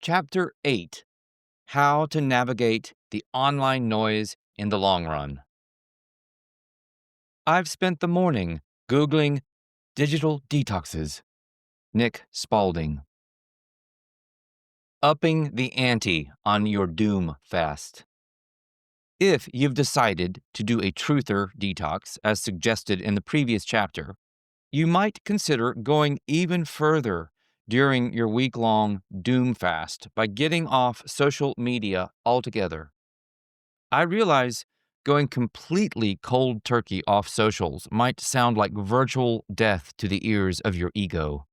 Chapter 8: How to Navigate the Online Noise in the Long Run. I've spent the morning Googling digital detoxes. Nick Spalding. Upping the ante on your doom fast. If you've decided to do a truther detox, as suggested in the previous chapter, you might consider going even further during your week-long doom fast by getting off social media altogether. I realize going completely cold turkey off socials might sound like virtual death to the ears of your ego.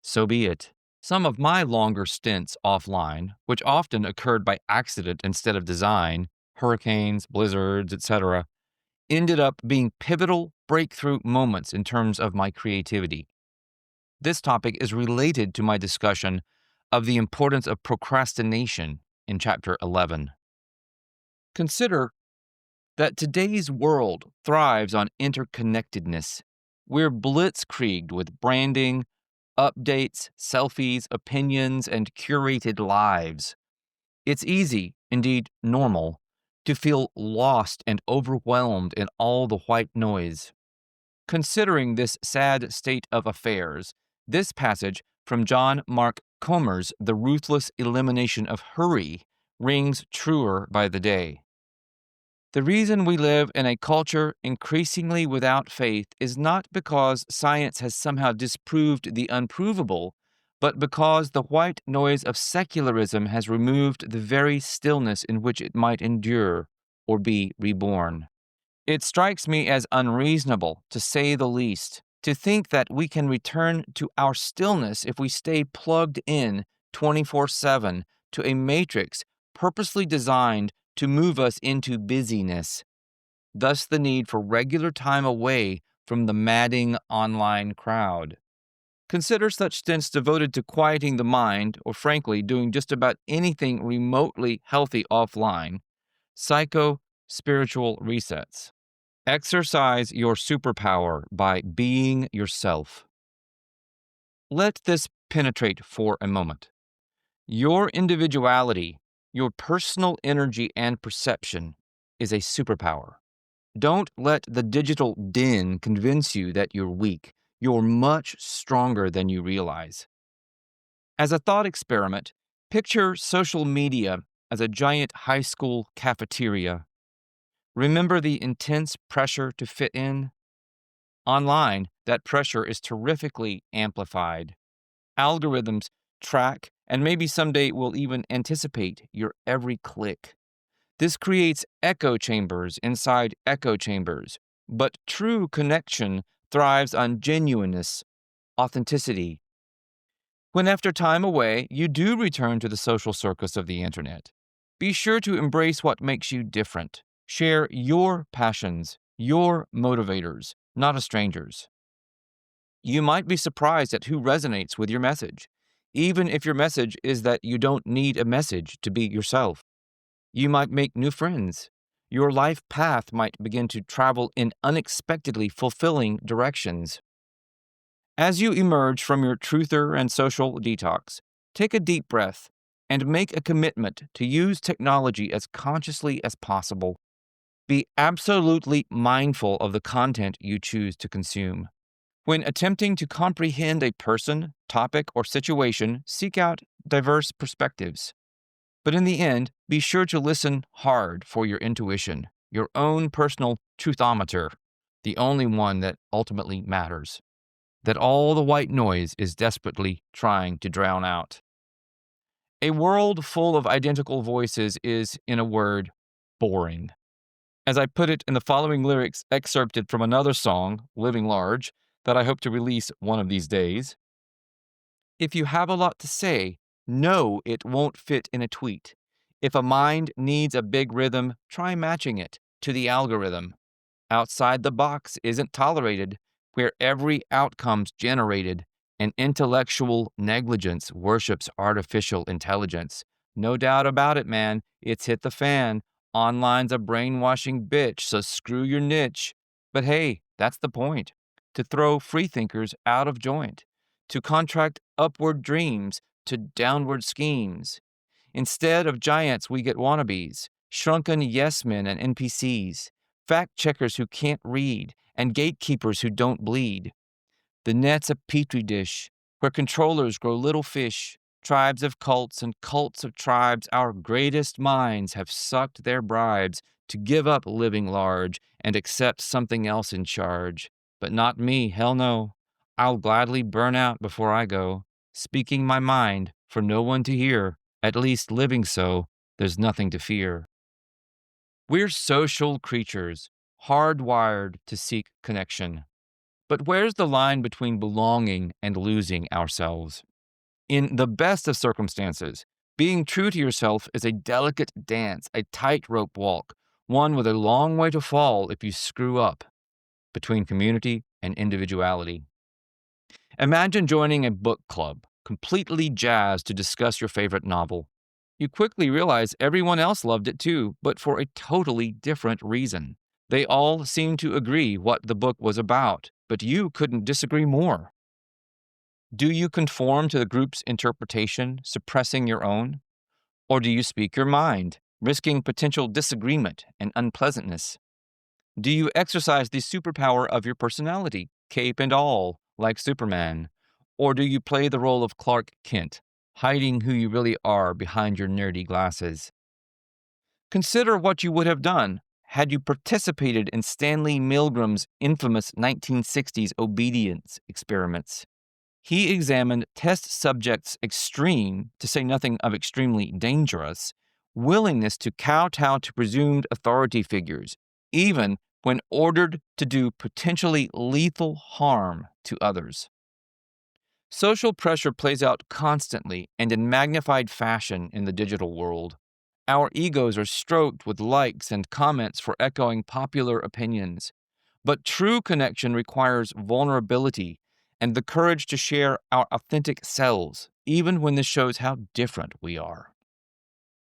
So be it. Some of my longer stints offline, which often occurred by accident instead of design, hurricanes, blizzards, etc., ended up being pivotal breakthrough moments in terms of my creativity. This topic is related to my discussion of the importance of procrastination in Chapter 11. Consider that today's world thrives on interconnectedness. We're blitzkrieged with branding, updates, selfies, opinions, and curated lives. It's easy, indeed normal, to feel lost and overwhelmed in all the white noise. Considering this sad state of affairs, this passage from John Mark Comer's The Ruthless Elimination of Hurry rings truer by the day. The reason we live in a culture increasingly without faith is not because science has somehow disproved the unprovable, but because the white noise of secularism has removed the very stillness in which it might endure or be reborn. It strikes me as unreasonable, to say the least, to think that we can return to our stillness if we stay plugged in 24/7 to a matrix purposely designed to move us into busyness, thus the need for regular time away from the madding online crowd. Consider such stints devoted to quieting the mind, or frankly, doing just about anything remotely healthy offline, psycho-spiritual resets. Exercise your superpower by being yourself. Let this penetrate for a moment. Your individuality, your personal energy and perception is a superpower. Don't let the digital din convince you that you're weak. You're much stronger than you realize. As a thought experiment, picture social media as a giant high school cafeteria. Remember the intense pressure to fit in? Online, that pressure is terrifically amplified. Algorithms track and maybe someday will even anticipate your every click. This creates echo chambers inside echo chambers, but true connection thrives on genuineness, authenticity. When after time away, you do return to the social circus of the internet, be sure to embrace what makes you different. Share your passions, your motivators, not a stranger's. You might be surprised at who resonates with your message, even if your message is that you don't need a message to be yourself. You might make new friends. Your life path might begin to travel in unexpectedly fulfilling directions. As you emerge from your truther and social detox, take a deep breath and make a commitment to use technology as consciously as possible. Be absolutely mindful of the content you choose to consume. When attempting to comprehend a person, topic, or situation, seek out diverse perspectives. But in the end, be sure to listen hard for your intuition, your own personal truthometer, the only one that ultimately matters, that all the white noise is desperately trying to drown out. A world full of identical voices is, in a word, boring. As I put it in the following lyrics excerpted from another song, Living Large, that I hope to release one of these days. If you have a lot to say, know it won't fit in a tweet. If a mind needs a big rhythm, try matching it to the algorithm. Outside the box isn't tolerated, where every outcome's generated, and intellectual negligence worships artificial intelligence. No doubt about it, man. It's hit the fan. Online's a brainwashing bitch, so screw your niche. But hey, that's the point. To throw freethinkers out of joint. To contract upward dreams to downward schemes. Instead of giants, we get wannabes, shrunken yes men and NPCs, fact checkers who can't read, and gatekeepers who don't bleed. The net's a petri dish where controllers grow little fish, tribes of cults and cults of tribes. Our greatest minds have sucked their bribes to give up living large and accept something else in charge. But not me, hell no. I'll gladly burn out before I go, speaking my mind for no one to hear. At least living so, there's nothing to fear. We're social creatures, hardwired to seek connection. But where's the line between belonging and losing ourselves? In the best of circumstances, being true to yourself is a delicate dance, a tightrope walk, one with a long way to fall if you screw up, between community and individuality. Imagine joining a book club, completely jazzed to discuss your favorite novel. You quickly realize everyone else loved it too, but for a totally different reason. They all seemed to agree what the book was about, but you couldn't disagree more. Do you conform to the group's interpretation, suppressing your own? Or do you speak your mind, risking potential disagreement and unpleasantness? Do you exercise the superpower of your personality, cape and all, like Superman? Or do you play the role of Clark Kent, hiding who you really are behind your nerdy glasses? Consider what you would have done had you participated in Stanley Milgram's infamous 1960s obedience experiments. He examined test subjects' extreme, to say nothing of extremely dangerous, willingness to kowtow to presumed authority figures, even when ordered to do potentially lethal harm to others. Social pressure plays out constantly and in magnified fashion in the digital world. Our egos are stroked with likes and comments for echoing popular opinions. But true connection requires vulnerability and the courage to share our authentic selves, even when this shows how different we are.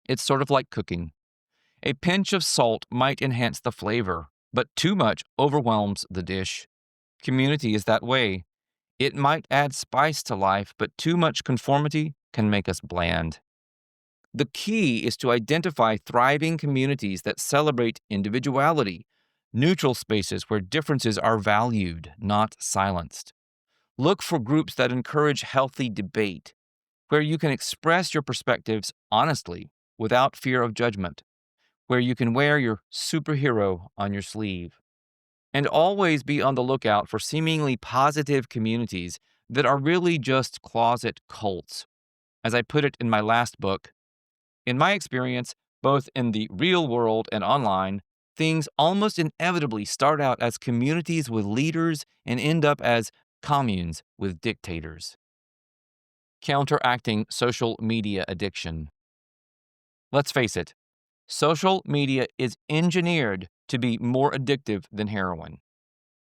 It's sort of like cooking. A pinch of salt might enhance the flavor, but too much overwhelms the dish. Community is that way. It might add spice to life, but too much conformity can make us bland. The key is to identify thriving communities that celebrate individuality, neutral spaces where differences are valued, not silenced. Look for groups that encourage healthy debate, where you can express your perspectives honestly without fear of judgment, where you can wear your superhero on your sleeve. And always be on the lookout for seemingly positive communities that are really just closet cults. As I put it in my last book, in my experience, both in the real world and online, things almost inevitably start out as communities with leaders and end up as communes with dictators. Counteracting social media addiction. Let's face it, social media is engineered to be more addictive than heroin.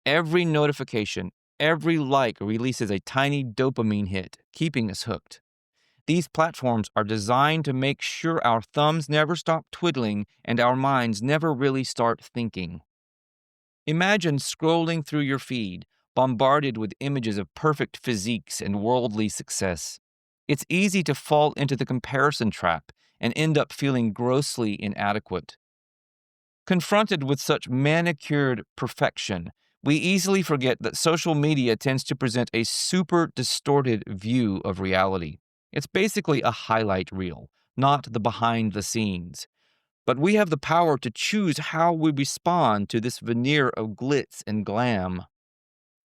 Every notification, every like releases a tiny dopamine hit, keeping us hooked. These platforms are designed to make sure our thumbs never stop twiddling and our minds never really start thinking. Imagine scrolling through your feed, bombarded with images of perfect physiques and worldly success. It's easy to fall into the comparison trap and end up feeling grossly inadequate. Confronted with such manicured perfection, we easily forget that social media tends to present a super distorted view of reality. It's basically a highlight reel, not the behind the scenes. But we have the power to choose how we respond to this veneer of glitz and glam.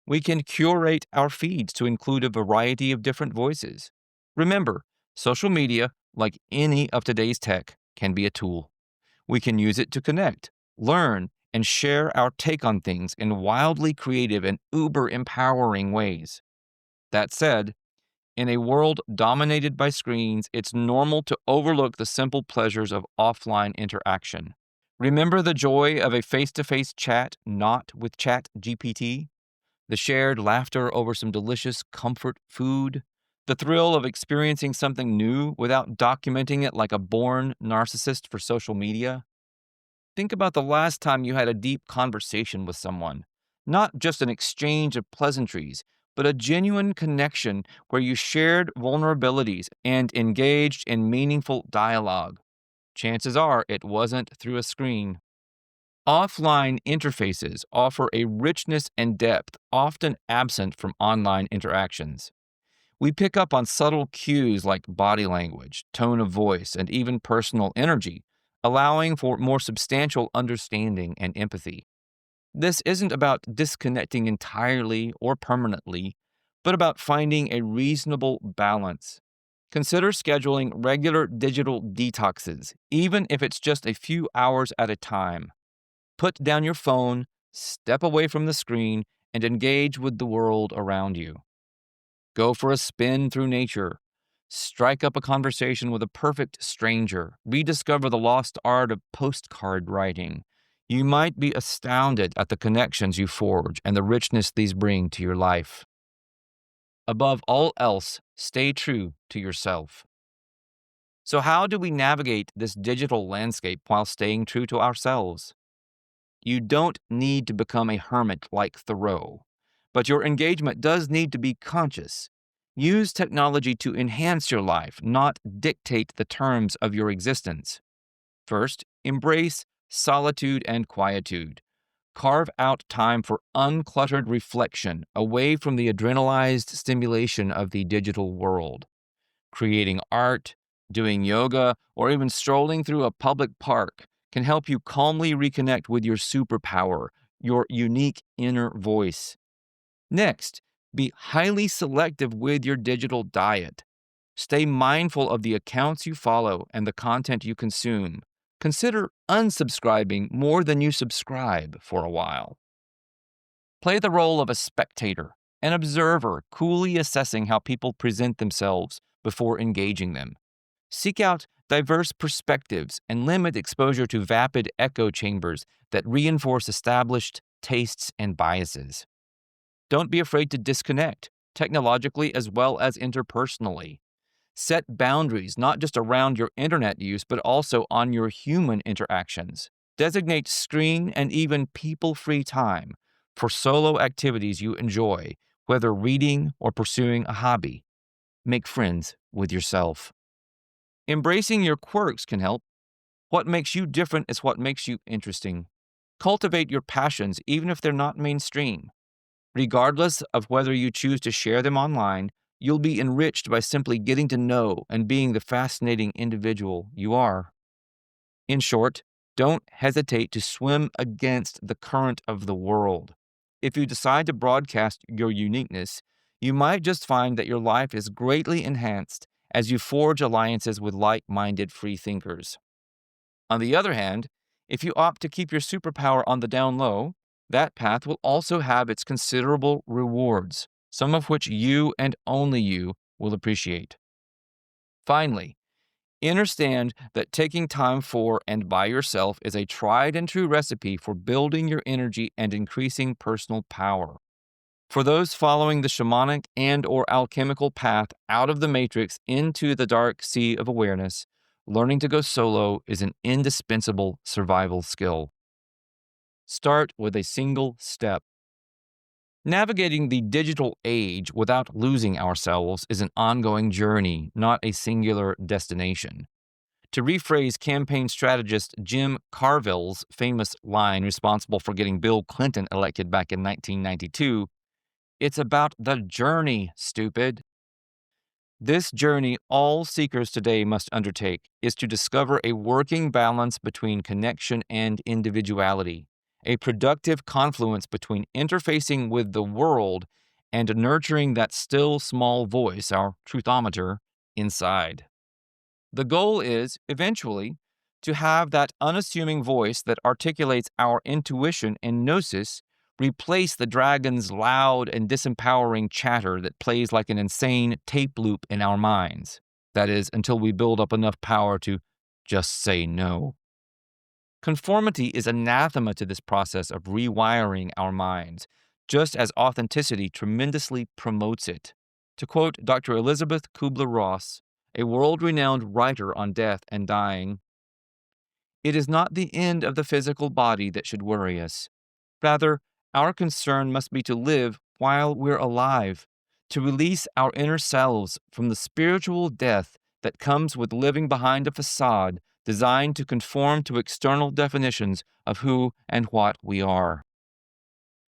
We can curate our feeds to include a variety of different voices. Remember, social media, like any of today's tech, can be a tool. We can use it to connect, learn, and share our take on things in wildly creative and uber empowering ways. That said, in a world dominated by screens, it's normal to overlook the simple pleasures of offline interaction. Remember the joy of a face-to-face chat not with ChatGPT? The shared laughter over some delicious comfort food? The thrill of experiencing something new without documenting it like a born narcissist for social media? Think about the last time you had a deep conversation with someone, not just an exchange of pleasantries, but a genuine connection where you shared vulnerabilities and engaged in meaningful dialogue. Chances are it wasn't through a screen. Offline interfaces offer a richness and depth often absent from online interactions. We pick up on subtle cues like body language, tone of voice, and even personal energy, allowing for more substantial understanding and empathy. This isn't about disconnecting entirely or permanently, but about finding a reasonable balance. Consider scheduling regular digital detoxes, even if it's just a few hours at a time. Put down your phone, step away from the screen, and engage with the world around you. Go for a spin through nature. Strike up a conversation with a perfect stranger. Rediscover the lost art of postcard writing. You might be astounded at the connections you forge and the richness these bring to your life. Above all else, stay true to yourself. So, how do we navigate this digital landscape while staying true to ourselves? You don't need to become a hermit like Thoreau, but your engagement does need to be conscious. Use technology to enhance your life, not dictate the terms of your existence. First, embrace solitude and quietude. Carve out time for uncluttered reflection away from the adrenalized stimulation of the digital world. Creating art, doing yoga, or even strolling through a public park can help you calmly reconnect with your superpower, your unique inner voice. Next, be highly selective with your digital diet. Stay mindful of the accounts you follow and the content you consume. Consider unsubscribing more than you subscribe for a while. Play the role of a spectator, an observer, coolly assessing how people present themselves before engaging them. Seek out diverse perspectives and limit exposure to vapid echo chambers that reinforce established tastes and biases. Don't be afraid to disconnect, technologically as well as interpersonally. Set boundaries not just around your internet use, but also on your human interactions. Designate screen and even people free time for solo activities you enjoy, whether reading or pursuing a hobby. Make friends with yourself. Embracing your quirks can help. What makes you different is what makes you interesting. Cultivate your passions even if they're not mainstream. Regardless of whether you choose to share them online, you'll be enriched by simply getting to know and being the fascinating individual you are. In short, don't hesitate to swim against the current of the world. If you decide to broadcast your uniqueness, you might just find that your life is greatly enhanced as you forge alliances with like-minded free thinkers. On the other hand, if you opt to keep your superpower on the down low, that path will also have its considerable rewards, some of which you and only you will appreciate. Finally, understand that taking time for and by yourself is a tried and true recipe for building your energy and increasing personal power. For those following the shamanic and or alchemical path out of the matrix into the dark sea of awareness, learning to go solo is an indispensable survival skill. Start with a single step. Navigating the digital age without losing ourselves is an ongoing journey, not a singular destination. To rephrase campaign strategist Jim Carville's famous line responsible for getting Bill Clinton elected back in 1992, it's about the journey, stupid. This journey all seekers today must undertake is to discover a working balance between connection and individuality, a productive confluence between interfacing with the world and nurturing that still small voice, our truthometer, inside. The goal is, eventually, to have that unassuming voice that articulates our intuition and gnosis replace the dragon's loud and disempowering chatter that plays like an insane tape loop in our minds. That is, until we build up enough power to just say no. Conformity is anathema to this process of rewiring our minds, just as authenticity tremendously promotes it. To quote Dr. Elizabeth Kubler-Ross, a world-renowned writer on death and dying, "It is not the end of the physical body that should worry us. Rather, our concern must be to live while we're alive, to release our inner selves from the spiritual death that comes with living behind a facade designed to conform to external definitions of who and what we are.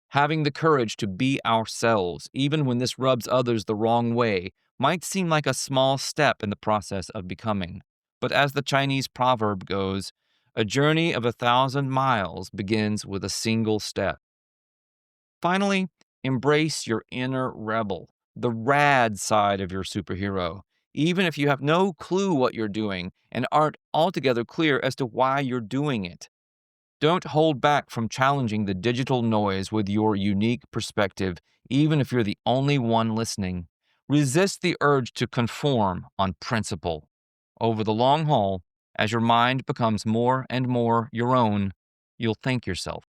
Having the courage to be ourselves, even when this rubs others the wrong way, might seem like a small step in the process of becoming. But as the Chinese proverb goes, a journey of 1,000 miles begins with a single step. Finally, embrace your inner rebel, the rad side of your superhero, even if you have no clue what you're doing and aren't altogether clear as to why you're doing it. Don't hold back from challenging the digital noise with your unique perspective, even if you're the only one listening. Resist the urge to conform on principle. Over the long haul, as your mind becomes more and more your own, you'll thank yourself